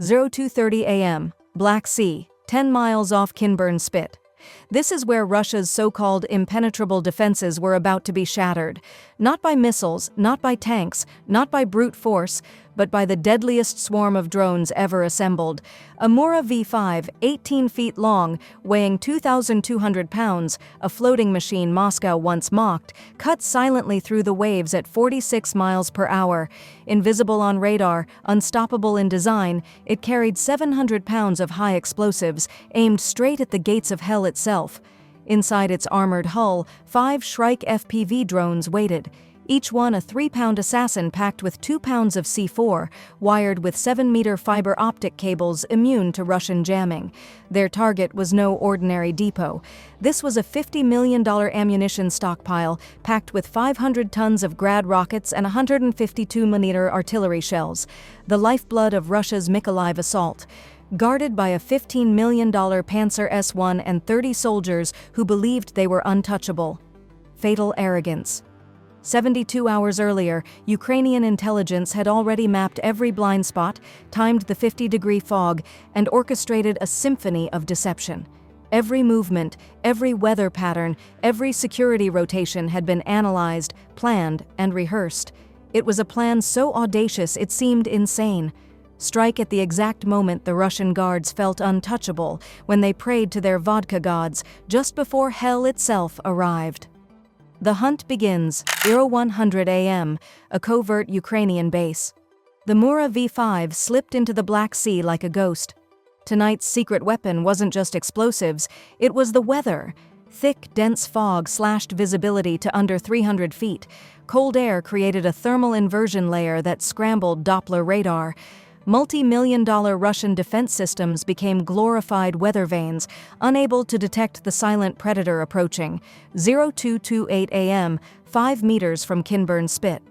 02:30 a.m., Black Sea, 10 miles off Kinburn Spit. This is where Russia's so-called impenetrable defenses were about to be shattered. Not by missiles, not by tanks, not by brute force, but by the deadliest swarm of drones ever assembled. A Mura V5, 18 feet long, weighing 2,200 pounds, a floating machine Moscow once mocked, cut silently through the waves at 46 miles per hour. Invisible on radar, unstoppable in design, it carried 700 pounds of high explosives, aimed straight at the gates of hell itself. Inside its armored hull, 5 Shrike FPV drones waited. Each one a 3-pound assassin packed with 2 pounds of C4, wired with 7-meter fiber-optic cables immune to Russian jamming. Their target was no ordinary depot. This was a $50 million ammunition stockpile, packed with 500 tons of Grad rockets and 152mm artillery shells, the lifeblood of Russia's Mykolaiv assault. Guarded by a $15 million Pancer S1 and 30 soldiers who believed they were untouchable. Fatal arrogance. 72 hours earlier, Ukrainian intelligence had already mapped every blind spot, timed the 50-degree fog, and orchestrated a symphony of deception. Every movement, every weather pattern, every security rotation had been analyzed, planned, and rehearsed. It was a plan so audacious it seemed insane. Strike at the exact moment the Russian guards felt untouchable, when they prayed to their vodka gods, just before hell itself arrived. The hunt begins, 0100 a.m., a covert Ukrainian base. The Mura V5 slipped into the Black Sea like a ghost. Tonight's secret weapon wasn't just explosives, it was the weather. Thick, dense fog slashed visibility to under 300 feet. Cold air created a thermal inversion layer that scrambled Doppler radar. Multi-million-dollar Russian defense systems became glorified weather vanes, unable to detect the silent predator approaching. 0228 a.m., 5 meters from Kinburn Spit.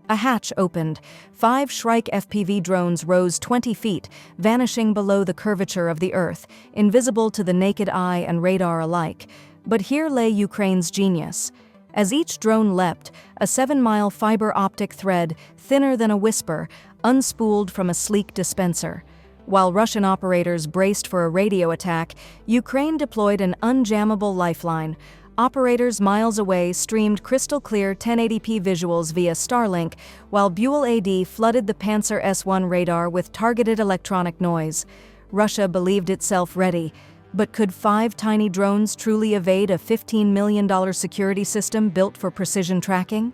A hatch opened. 5 Shrike FPV drones rose 20 feet, vanishing below the curvature of the Earth, invisible to the naked eye and radar alike. But here lay Ukraine's genius. As each drone leapt, a 7-mile fiber-optic thread, thinner than a whisper, unspooled from a sleek dispenser. While Russian operators braced for a radio attack, Ukraine deployed an unjammable lifeline. Operators miles away streamed crystal-clear 1080p visuals via Starlink, while Buell AD flooded the Pancer S1 radar with targeted electronic noise. Russia believed itself ready. But could 5 tiny drones truly evade a $15 million security system built for precision tracking?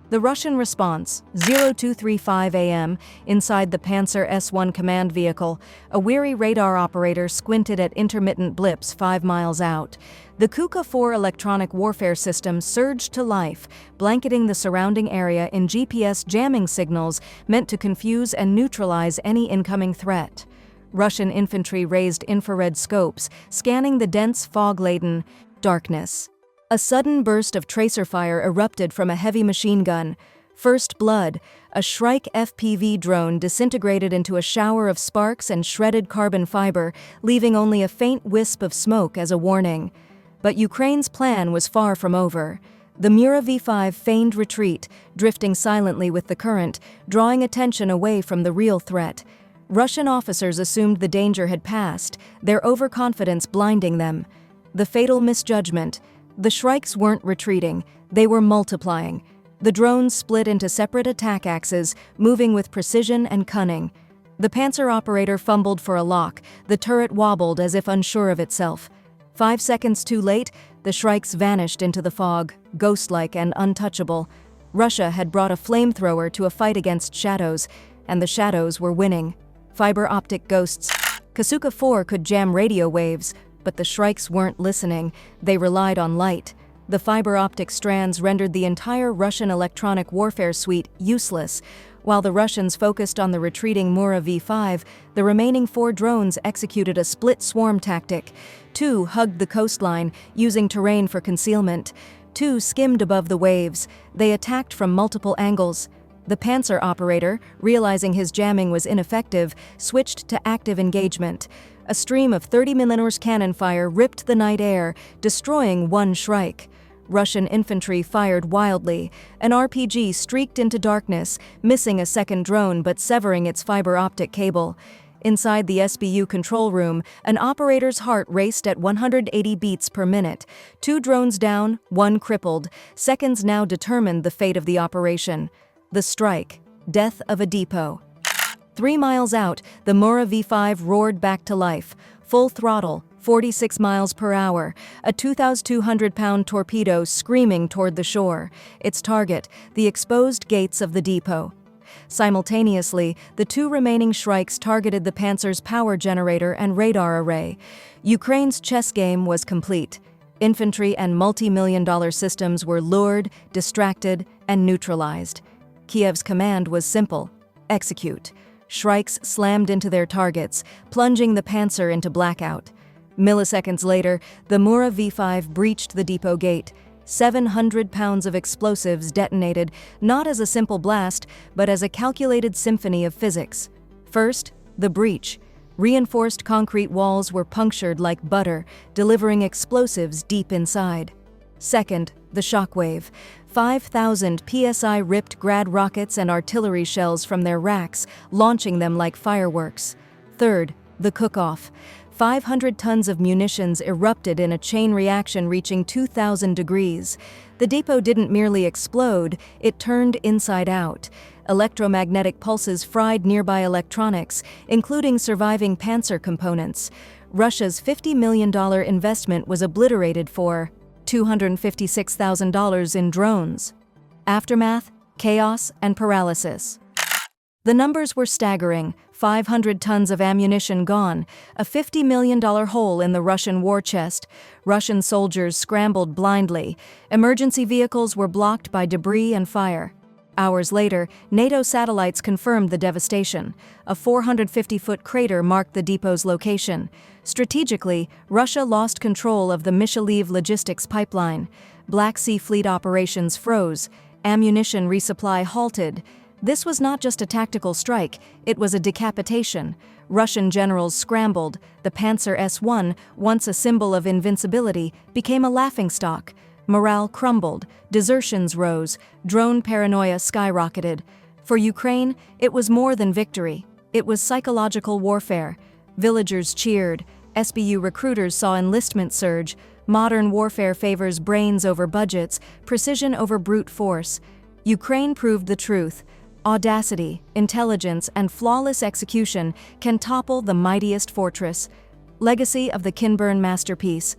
The Russian response, 0235 a.m., inside the Pancer S1 command vehicle, a weary radar operator squinted at intermittent blips 5 miles out. The Kasuka 4 electronic warfare system surged to life, blanketing the surrounding area in GPS jamming signals meant to confuse and neutralize any incoming threat. Russian infantry raised infrared scopes, scanning the dense fog-laden darkness. A sudden burst of tracer fire erupted from a heavy machine gun. First blood, a Shrike FPV drone disintegrated into a shower of sparks and shredded carbon fiber, leaving only a faint wisp of smoke as a warning. But Ukraine's plan was far from over. The Mura V5 feigned retreat, drifting silently with the current, drawing attention away from the real threat. Russian officers assumed the danger had passed, their overconfidence blinding them. The fatal misjudgment. The Shrikes weren't retreating, they were multiplying. The drones split into separate attack axes, moving with precision and cunning. The Pancer operator fumbled for a lock, the turret wobbled as if unsure of itself. 5 seconds too late, the Shrikes vanished into the fog, ghost-like and untouchable. Russia had brought a flamethrower to a fight against shadows, and the shadows were winning. Fiber-optic ghosts. Kasuka 4 could jam radio waves, but the Shrikes weren't listening, they relied on light. The fiber-optic strands rendered the entire Russian electronic warfare suite useless. While the Russians focused on the retreating Mura V5, the remaining 4 drones executed a split swarm tactic. 2 hugged the coastline, using terrain for concealment. 2 skimmed above the waves. They attacked from multiple angles. The Pancer operator, realizing his jamming was ineffective, switched to active engagement. A stream of 30mm cannon fire ripped the night air, destroying 1 Shrike. Russian infantry fired wildly. An RPG streaked into darkness, missing a second drone but severing its fiber-optic cable. Inside the SBU control room, an operator's heart raced at 180 beats per minute. 2 drones down, 1 crippled. Seconds now determined the fate of the operation. The strike. Death of a depot. 3 miles out, the Mura V5 roared back to life. Full throttle, 46 miles per hour, a 2,200-pound torpedo screaming toward the shore. Its target, the exposed gates of the depot. Simultaneously, the 2 remaining Shrikes targeted the Pancer's power generator and radar array. Ukraine's chess game was complete. Infantry and multi-million-dollar systems were lured, distracted, and neutralized. Kiev's command was simple: execute. Shrikes slammed into their targets, plunging the Pancer into blackout. Milliseconds later, the Mura V5 breached the depot gate. 700 pounds of explosives detonated, not as a simple blast, but as a calculated symphony of physics. First, the breach. Reinforced concrete walls were punctured like butter, delivering explosives deep inside. Second, the shockwave. 5,000 psi ripped Grad rockets and artillery shells from their racks, launching them like fireworks. Third, the cook-off. 500 tons of munitions erupted in a chain reaction reaching 2,000 degrees. The depot didn't merely explode, it turned inside out. Electromagnetic pulses fried nearby electronics, including surviving Panzer components. Russia's $50 million investment was obliterated for $256,000 in drones. Aftermath, chaos, and paralysis. The numbers were staggering: 500 tons of ammunition gone, a $50 million hole in the Russian war chest. Russian soldiers scrambled blindly. Emergency vehicles were blocked by debris and fire. Hours later, NATO satellites confirmed the devastation. A 450-foot crater marked the depot's location. Strategically, Russia lost control of the Mykolaiv logistics pipeline. Black Sea Fleet operations froze. Ammunition resupply halted. This was not just a tactical strike, it was a decapitation. Russian generals scrambled. The Pancer S1, once a symbol of invincibility, became a laughingstock. Morale crumbled, desertions rose, drone paranoia skyrocketed. For Ukraine, it was more than victory. It was psychological warfare. Villagers cheered. SBU recruiters saw enlistment surge. Modern warfare favors brains over budgets, precision over brute force. Ukraine proved the truth. Audacity, intelligence, and flawless execution can topple the mightiest fortress. Legacy of the Kinburn masterpiece.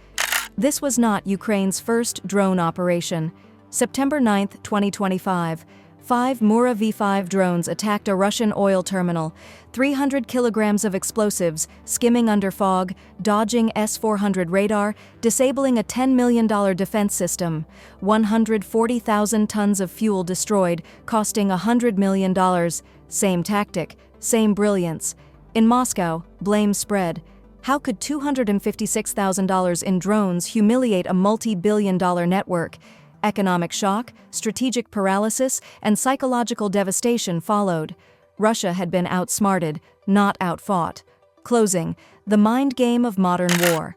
This was not Ukraine's first drone operation. September 9, 2025, 5 Mura V5 drones attacked a Russian oil terminal. 300 kilograms of explosives, skimming under fog, dodging S-400 radar, disabling a $10 million defense system. 140,000 tons of fuel destroyed, costing $100 million. Same tactic, same brilliance. In Moscow, blame spread. How could $256,000 in drones humiliate a multi-billion-dollar network? Economic shock, strategic paralysis, and psychological devastation followed. Russia had been outsmarted, not outfought. Closing, the mind game of modern war.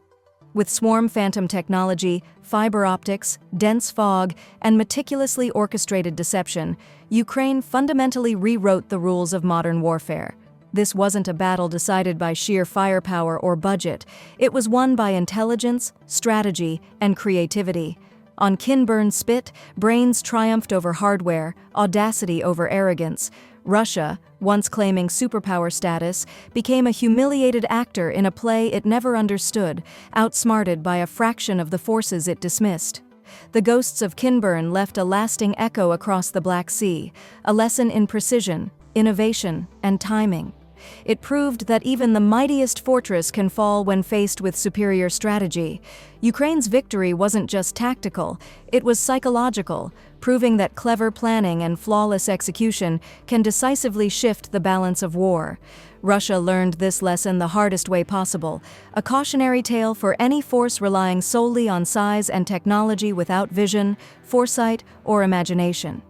With swarm phantom technology, fiber optics, dense fog, and meticulously orchestrated deception, Ukraine fundamentally rewrote the rules of modern warfare. This wasn't a battle decided by sheer firepower or budget. It was won by intelligence, strategy, and creativity. On Kinburn Spit, brains triumphed over hardware, audacity over arrogance. Russia, once claiming superpower status, became a humiliated actor in a play it never understood, outsmarted by a fraction of the forces it dismissed. The ghosts of Kinburn left a lasting echo across the Black Sea, a lesson in precision, innovation, and timing. It proved that even the mightiest fortress can fall when faced with superior strategy. Ukraine's victory wasn't just tactical, it was psychological, proving that clever planning and flawless execution can decisively shift the balance of war. Russia learned this lesson the hardest way possible, a cautionary tale for any force relying solely on size and technology without vision, foresight, or imagination.